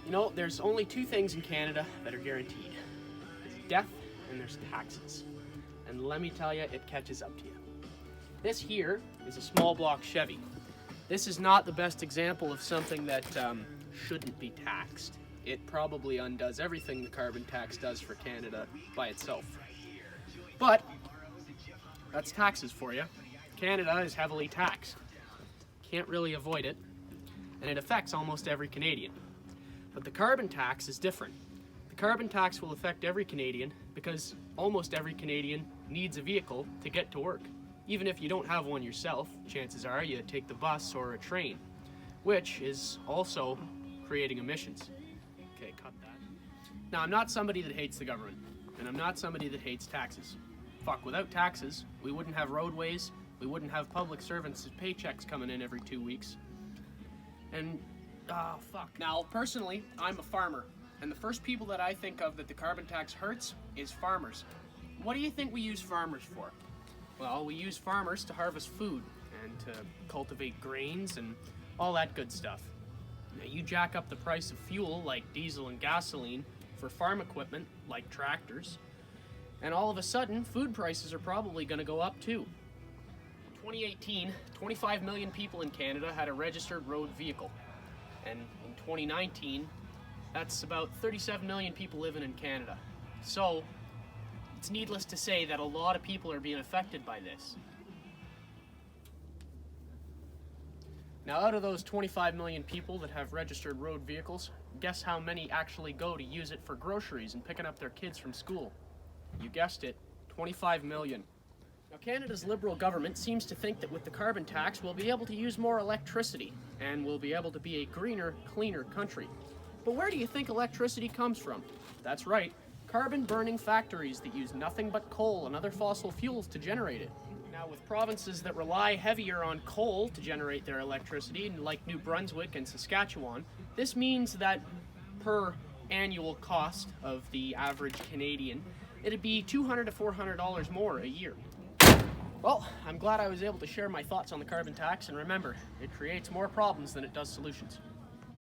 You know, there's only two things in Canada that are guaranteed. There's death and there's taxes. And let me tell you, it catches up to you. This here is a small block Chevy. This is not the best example of something that shouldn't be taxed. It probably undoes everything the carbon tax does for Canada by itself. But that's taxes for you. Canada is heavily taxed. Can't really avoid it, and it affects almost every Canadian. But the carbon tax is different. The carbon tax will affect every Canadian because almost every Canadian needs a vehicle to get to work. Even if you don't have one yourself, chances are you take the bus or a train, which is also creating emissions. Okay, cut that. Now, I'm not somebody that hates the government, and I'm not somebody that hates taxes. Fuck, without taxes, we wouldn't have roadways, we wouldn't have public servants' paychecks coming in every 2 weeks. And, fuck. Now, personally, I'm a farmer, and the first people that I think of that the carbon tax hurts is farmers. What do you think we use farmers for? Well, we use farmers to harvest food and to cultivate grains and all that good stuff. Now, you jack up the price of fuel like diesel and gasoline for farm equipment like tractors, and all of a sudden, food prices are probably going to go up too. In 2018, 25 million people in Canada had a registered road vehicle. And in 2019, that's about 37 million people living in Canada. So, it's needless to say that a lot of people are being affected by this. Now, out of those 25 million people that have registered road vehicles, guess how many actually go to use it for groceries and picking up their kids from school? You guessed it, 25 million. Now, Canada's Liberal government seems to think that with the carbon tax, we'll be able to use more electricity, and we'll be able to be a greener, cleaner country. But where do you think electricity comes from? That's right, carbon-burning factories that use nothing but coal and other fossil fuels to generate it. Now, with provinces that rely heavier on coal to generate their electricity, like New Brunswick and Saskatchewan, this means that per annual cost of the average Canadian, it'd be $200 to $400 more a year. Well, I'm glad I was able to share my thoughts on the carbon tax, and remember, it creates more problems than it does solutions.